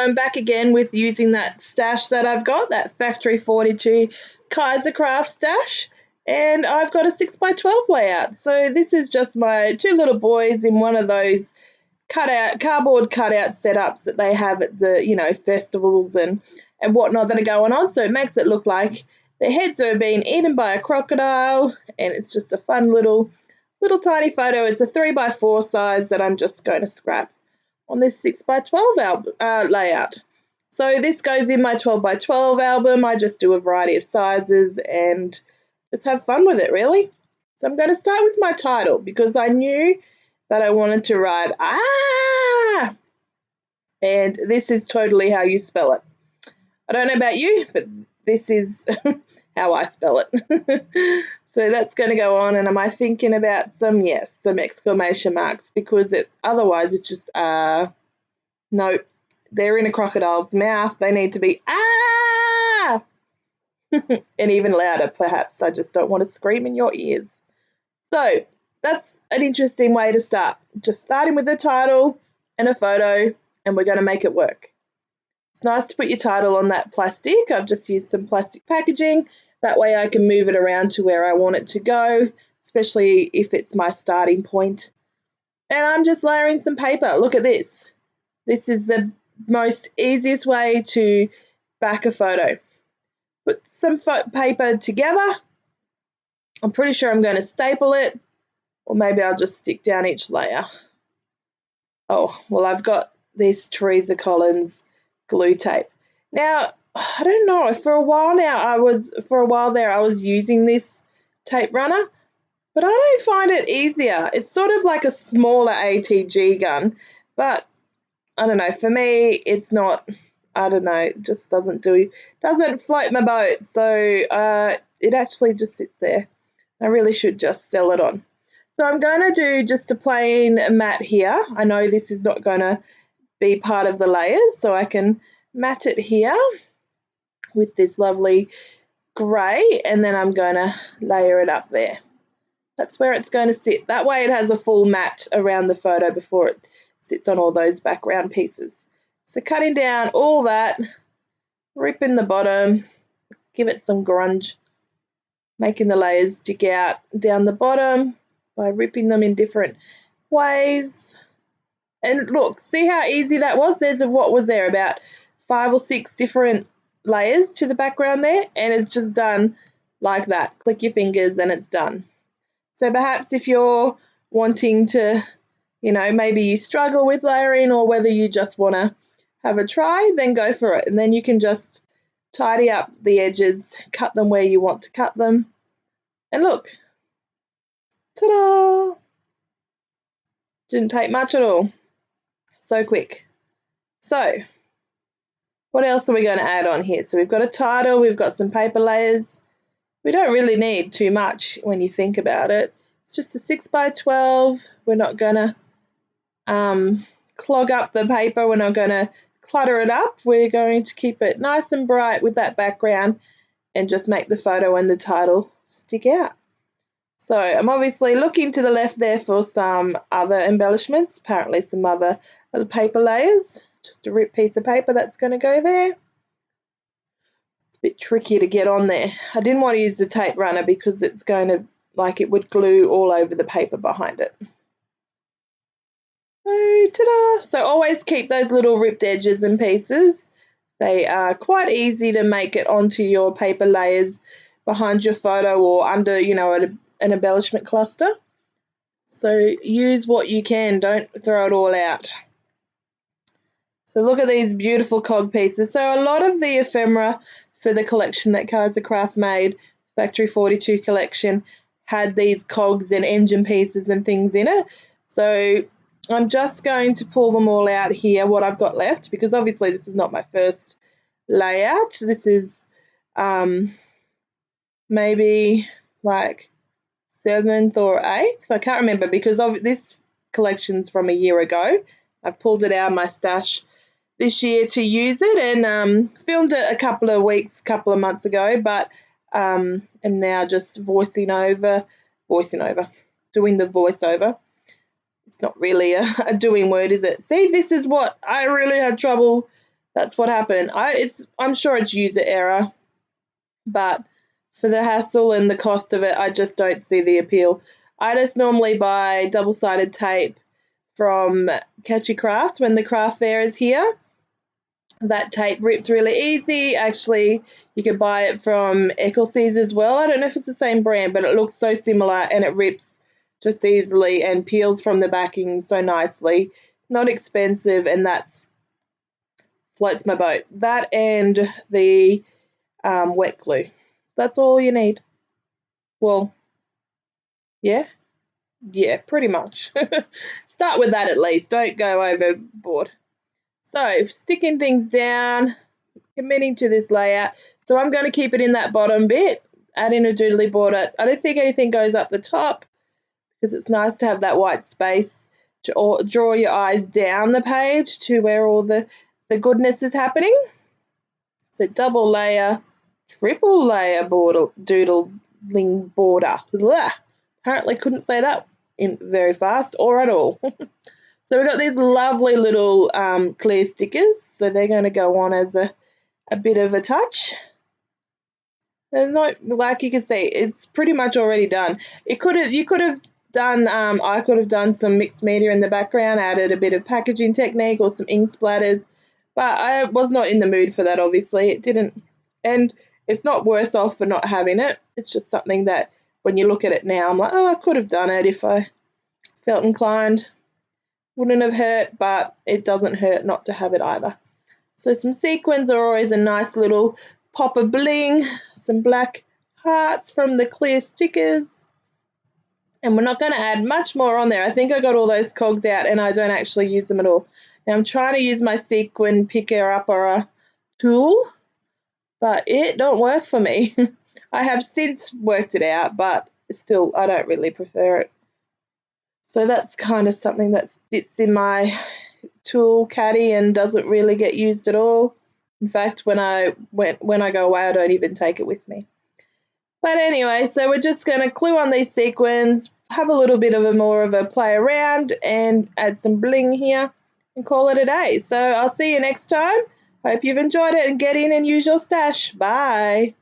I'm back again with using that stash that I've got, that Factory 42 Kaisercraft stash, and I've got a 6x12 layout. So this is just my two little boys in one of those cardboard cutout setups that they have at the festivals and whatnot that are going on. So it makes it look like their heads are being eaten by a crocodile, and it's just a fun little tiny photo. It's a 3x4 size that I'm just going to scrap on this 6x12 layout. So this goes in my 12x12 album. I just do a variety of sizes and just have fun with it, really. So I'm going to start with my title because I knew that I wanted to write ah, and this is totally how you spell it. I don't know about you, but this is how I spell it. So that's going to go on, and am I thinking about some exclamation marks, because otherwise it's just no, they're in a crocodile's mouth. They need to be ah, and even louder perhaps. I just don't want to scream in your ears. So that's an interesting way to start. Just starting with a title and a photo, and we're going to make it work. It's nice to put your title on that plastic. I've just used some plastic packaging. That way I can move it around to where I want it to go, especially if it's my starting point. And I'm just layering some paper. Look at this. This is the most easiest way to back a photo. Put some paper together. I'm pretty sure I'm going to staple it, or maybe I'll just stick down each layer. Oh, well, I've got this Teresa Collins glue tape. Now, I don't know, for a while there I was using this tape runner, but I don't find it easier. It's sort of like a smaller ATG gun, but I don't know, for me it's not, I don't know, it just doesn't float my boat. So it actually just sits there. I really should just sell it on. So I'm going to do just a plain matte here. I know this is not going to be part of the layers, so I can matte it here with this lovely grey, and then I'm going to layer it up there. That's where it's going to sit. That way it has a full matte around the photo before it sits on all those background pieces. So cutting down all that, ripping the bottom, give it some grunge, making the layers stick out down the bottom by ripping them in different ways. And look, see how easy that was? What was there, about 5 or 6 different layers to the background there, and it's just done like that. Click your fingers and it's done. So perhaps if you're wanting to, maybe you struggle with layering, or whether you just want to have a try, then go for it. And then you can just tidy up the edges, cut them where you want to cut them. And look, ta-da! Didn't take much at all. So quick. So what else are we going to add on here? So we've got a title, we've got some paper layers. We don't really need too much when you think about it. It's just a 6x12. We're not going to clog up the paper. We're not going to clutter it up. We're going to keep it nice and bright with that background and just make the photo and the title stick out. So I'm obviously looking to the left there for some other embellishments, apparently some other little paper layers. Just a ripped piece of paper that's going to go there. It's a bit tricky to get on there. I didn't want to use the tape runner because it's going to, it would glue all over the paper behind it. Oh, ta-da! So always keep those little ripped edges and pieces. They are quite easy to make it onto your paper layers behind your photo or under, an embellishment cluster. So use what you can, don't throw it all out. So look at these beautiful cog pieces. So a lot of the ephemera for the collection that Kaisercraft made, Factory 42 collection, had these cogs and engine pieces and things in it. So I'm just going to pull them all out here, what I've got left, because obviously this is not my first layout. This is maybe like 7th or 8th. I can't remember because this collection's from a year ago. I pulled it out of my stash this year to use it, and filmed it a couple of months ago, but am now just doing the voiceover. It's not really a doing word, is it? See, this is what I really had trouble. That's what happened. I'm sure it's user error, but for the hassle and the cost of it, I just don't see the appeal. I just normally buy double-sided tape from Kaisercraft when the craft fair is here. That tape rips really easy. Actually, you can buy it from Eccles's as well. I don't know if it's the same brand, but it looks so similar and it rips just easily and peels from the backing so nicely. Not expensive, and that's floats my boat. That and the wet glue. That's all you need. Well, yeah, pretty much. Start with that at least. Don't go overboard. So sticking things down, committing to this layout. So I'm going to keep it in that bottom bit, add in a doodly border. I don't think anything goes up the top because it's nice to have that white space to draw your eyes down the page to where all the goodness is happening. So double layer, triple layer border, doodling border. Blah. Apparently couldn't say that in very fast or at all. So we've got these lovely little clear stickers. So they're going to go on as a bit of a touch. There's not, like you can see, it's pretty much already done. You could have done, I could have done some mixed media in the background, added a bit of packaging technique or some ink splatters, but I was not in the mood for that, obviously. It didn't, and it's not worse off for not having it. It's just something that when you look at it now, I'm like, oh, I could have done it if I felt inclined. Wouldn't have hurt, but it doesn't hurt not to have it either. So some sequins are always a nice little pop of bling, some black hearts from the clear stickers. And we're not going to add much more on there. I think I got all those cogs out and I don't actually use them at all. Now I'm trying to use my sequin picker-upper tool, but it don't work for me. I have since worked it out, but still I don't really prefer it. So that's kind of something that sits in my tool caddy and doesn't really get used at all. In fact, when I go away, I don't even take it with me. But anyway, so we're just going to glue on these sequins, have a little bit of more of a play around and add some bling here and call it a day. So I'll see you next time. Hope you've enjoyed it and get in and use your stash. Bye.